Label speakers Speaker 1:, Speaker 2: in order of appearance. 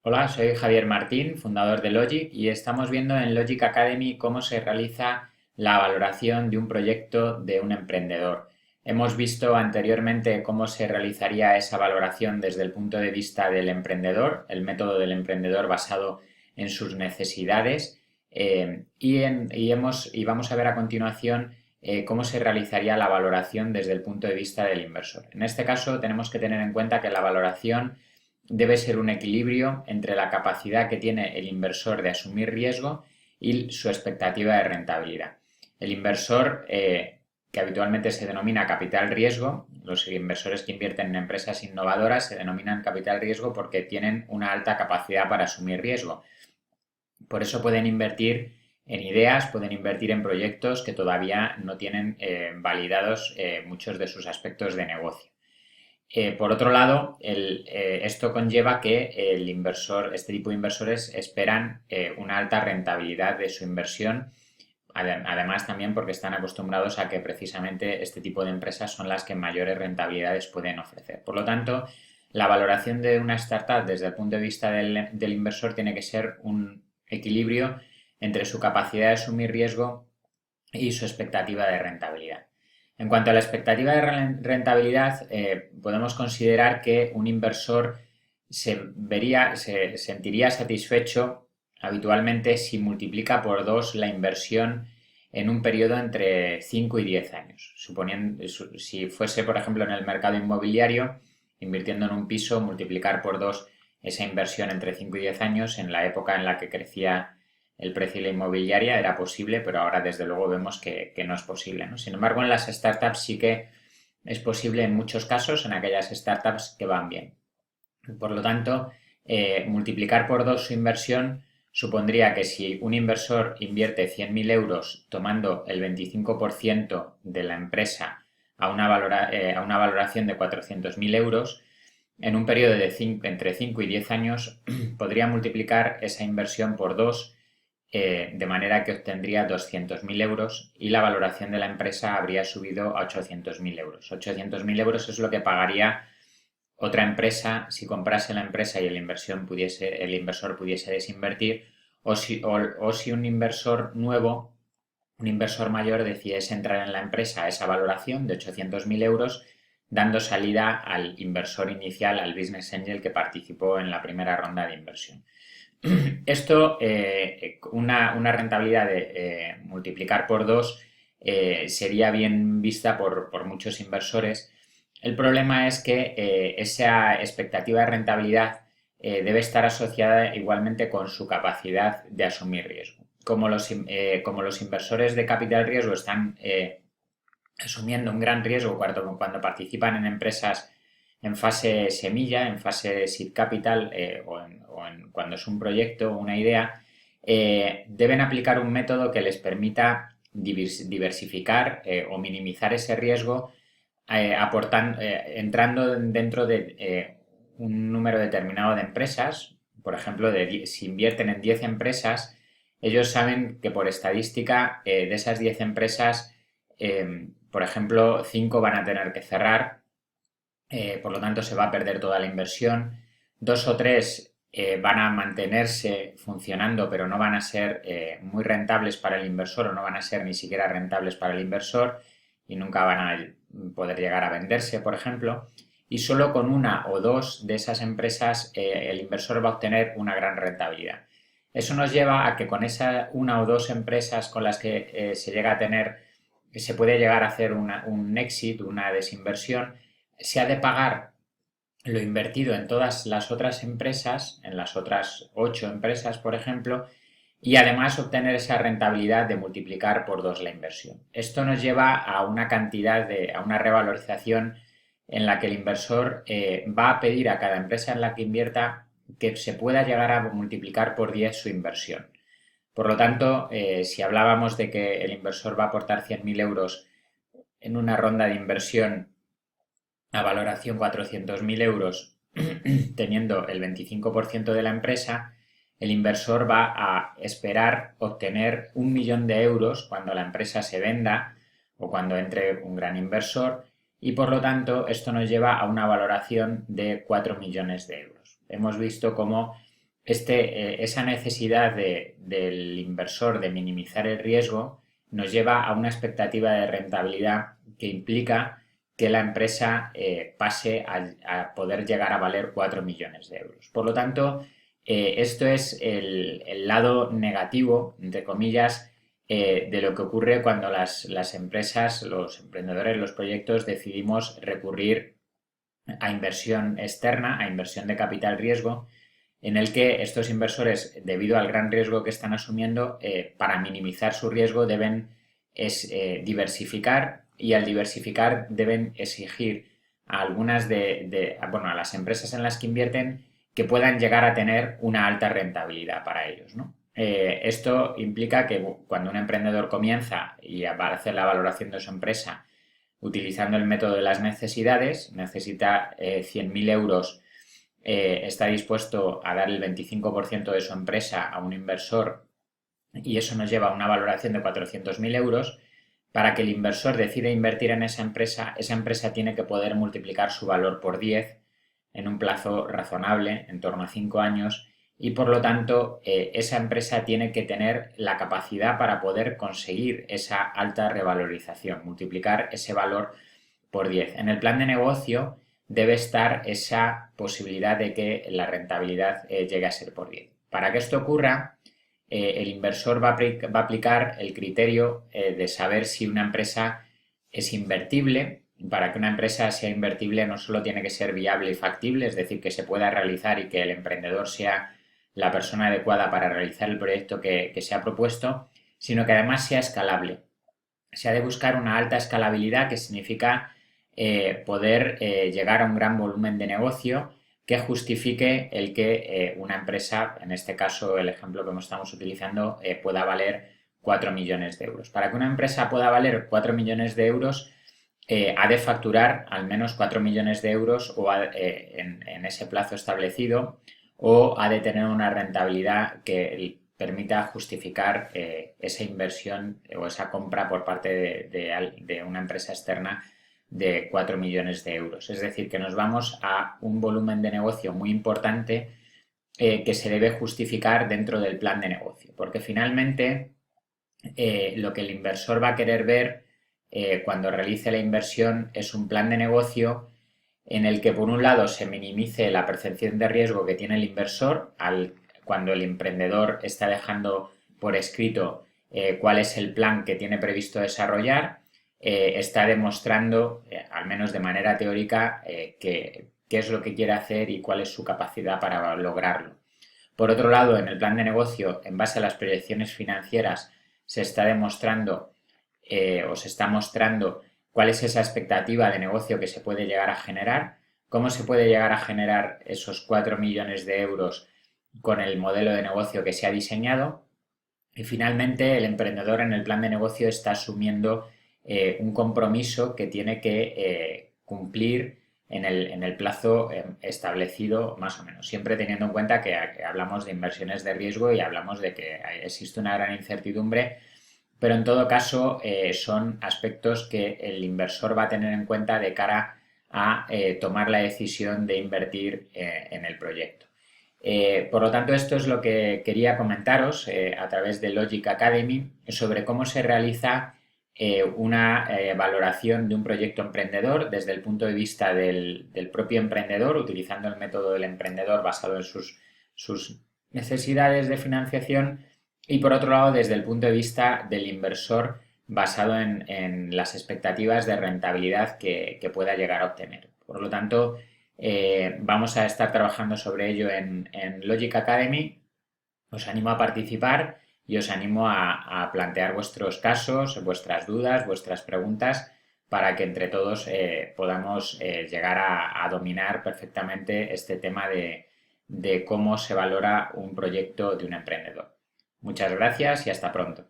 Speaker 1: Hola, soy Javier Martín, fundador de Logic, y estamos viendo en Logic Academy cómo se realiza la valoración de un proyecto de un emprendedor. Hemos visto anteriormente cómo se realizaría esa valoración desde el punto de vista del emprendedor, el método del emprendedor basado en sus necesidades, y vamos a ver a continuación cómo se realizaría la valoración desde el punto de vista del inversor. En este caso tenemos que tener en cuenta que la valoración debe ser un equilibrio entre la capacidad que tiene el inversor de asumir riesgo y su expectativa de rentabilidad. El inversor, que habitualmente se denomina capital riesgo, los inversores que invierten en empresas innovadoras se denominan capital riesgo porque tienen una alta capacidad para asumir riesgo. Por eso pueden invertir en ideas, pueden invertir en proyectos que todavía no tienen validados muchos de sus aspectos de negocio. Por otro lado, esto conlleva que el inversor, este tipo de inversores esperan una alta rentabilidad de su inversión, además también porque están acostumbrados a que precisamente este tipo de empresas son las que mayores rentabilidades pueden ofrecer. Por lo tanto, la valoración de una startup desde el punto de vista del inversor tiene que ser un equilibrio entre su capacidad de asumir riesgo y su expectativa de rentabilidad. En cuanto a la expectativa de rentabilidad, podemos considerar que un inversor se sentiría satisfecho habitualmente si multiplica por 2 la inversión en un periodo entre 5 y 10 años. Suponiendo, si fuese, por ejemplo, en el mercado inmobiliario, invirtiendo en un piso, multiplicar por 2 esa inversión entre 5 y 10 años, en la época en la que crecía el precio de la inmobiliaria era posible, pero ahora desde luego vemos que no es posible, ¿no? Sin embargo, en las startups sí que es posible en muchos casos, en aquellas startups que van bien. Por lo tanto, multiplicar por 2 su inversión supondría que si un inversor invierte 100.000 euros tomando el 25% de la empresa a una valoración de 400.000 euros, en un periodo de entre 5 y 10 años podría multiplicar esa inversión por 2 de manera que obtendría 200.000 euros y la valoración de la empresa habría subido a 800.000 euros. 800.000 euros es lo que pagaría otra empresa si comprase la empresa y el inversor pudiese desinvertir, o si un inversor nuevo, un inversor mayor, decidiese entrar en la empresa a esa valoración de 800.000 euros, dando salida al inversor inicial, al business angel que participó en la primera ronda de inversión. Esto, una rentabilidad de multiplicar por 2 sería bien vista por muchos inversores. El problema es que esa expectativa de rentabilidad debe estar asociada igualmente con su capacidad de asumir riesgo. Como los inversores de capital riesgo están asumiendo un gran riesgo cuando participan en empresas en fase semilla, en fase seed capital cuando es un proyecto o una idea, deben aplicar un método que les permita diversificar o minimizar ese riesgo entrando dentro de un número determinado de empresas. Por ejemplo, si invierten en 10 empresas, ellos saben que por estadística de esas 10 empresas, por ejemplo, 5 van a tener que cerrar, por lo tanto se va a perder toda la inversión. 2 o 3 van a mantenerse funcionando, pero no van a ser muy rentables para el inversor o no van a ser ni siquiera rentables para el inversor y nunca van a poder llegar a venderse, por ejemplo. Y solo con una o dos de esas empresas el inversor va a obtener una gran rentabilidad. Eso nos lleva a que con esa una o dos empresas con las que se llega a tener, se puede llegar a hacer un exit, una desinversión, se ha de pagar lo invertido en todas las otras empresas, en las otras 8 empresas, por ejemplo, y además obtener esa rentabilidad de multiplicar por 2 la inversión. Esto nos lleva a una a una revalorización en la que el inversor va a pedir a cada empresa en la que invierta que se pueda llegar a multiplicar por 10 su inversión. Por lo tanto, si hablábamos de que el inversor va a aportar 100.000 euros en una ronda de inversión a valoración 400.000 euros teniendo el 25% de la empresa, el inversor va a esperar obtener 1.000.000 de euros cuando la empresa se venda o cuando entre un gran inversor, y por lo tanto esto nos lleva a una valoración de 4 millones de euros. Hemos visto cómo esa necesidad del inversor de minimizar el riesgo nos lleva a una expectativa de rentabilidad que implica que la empresa pase a poder llegar a valer 4 millones de euros. Por lo tanto, esto es el lado negativo, entre comillas, de lo que ocurre cuando las empresas, los emprendedores, los proyectos decidimos recurrir a inversión externa, a inversión de capital riesgo, en el que estos inversores, debido al gran riesgo que están asumiendo, para minimizar su riesgo deben diversificar, y al diversificar deben exigir a algunas a las empresas en las que invierten que puedan llegar a tener una alta rentabilidad para ellos, ¿no? Esto implica que cuando un emprendedor comienza y va a hacer la valoración de su empresa utilizando el método de las necesidades, necesita 100.000 euros, está dispuesto a dar el 25% de su empresa a un inversor, y eso nos lleva a una valoración de 400.000 euros. Para que el inversor decida invertir en esa empresa tiene que poder multiplicar su valor por 10 en un plazo razonable, en torno a 5 años, y por lo tanto esa empresa tiene que tener la capacidad para poder conseguir esa alta revalorización, multiplicar ese valor por 10. En el plan de negocio debe estar esa posibilidad de que la rentabilidad llegue a ser por 10. Para que esto ocurra, el inversor va a aplicar el criterio de saber si una empresa es invertible. Para que una empresa sea invertible no solo tiene que ser viable y factible, es decir, que se pueda realizar y que el emprendedor sea la persona adecuada para realizar el proyecto que se ha propuesto, sino que además sea escalable. Se ha de buscar una alta escalabilidad, que significa poder llegar a un gran volumen de negocio que justifique el que una empresa, en este caso el ejemplo que estamos utilizando, pueda valer 4 millones de euros. Para que una empresa pueda valer 4 millones de euros, ha de facturar al menos 4 millones de euros en ese plazo establecido, o ha de tener una rentabilidad que permita justificar esa inversión o esa compra por parte de una empresa externa de 4 millones de euros. Es decir, que nos vamos a un volumen de negocio muy importante que se debe justificar dentro del plan de negocio, porque finalmente lo que el inversor va a querer ver cuando realice la inversión es un plan de negocio en el que, por un lado, se minimice la percepción de riesgo que tiene el inversor cuando el emprendedor está dejando por escrito cuál es el plan que tiene previsto desarrollar. Está demostrando, al menos de manera teórica, qué es lo que quiere hacer y cuál es su capacidad para lograrlo. Por otro lado, en el plan de negocio, en base a las proyecciones financieras, se está demostrando o se está mostrando cuál es esa expectativa de negocio que se puede llegar a generar, cómo se puede llegar a generar esos 4 millones de euros con el modelo de negocio que se ha diseñado, y finalmente el emprendedor en el plan de negocio está asumiendo un compromiso que tiene que cumplir en el plazo establecido, más o menos, siempre teniendo en cuenta que hablamos de inversiones de riesgo y hablamos de que existe una gran incertidumbre, pero en todo caso son aspectos que el inversor va a tener en cuenta de cara a tomar la decisión de invertir en el proyecto. Por lo tanto, esto es lo que quería comentaros a través de Logic Academy sobre cómo se realiza una valoración de un proyecto emprendedor desde el punto de vista del propio emprendedor, utilizando el método del emprendedor basado en sus necesidades de financiación, y por otro lado desde el punto de vista del inversor basado en las expectativas de rentabilidad que pueda llegar a obtener. Por lo tanto, vamos a estar trabajando sobre ello en Logic Academy. Os animo a participar y os animo a plantear vuestros casos, vuestras dudas, vuestras preguntas, para que entre todos podamos llegar a dominar perfectamente este tema de cómo se valora un proyecto de un emprendedor. Muchas gracias y hasta pronto.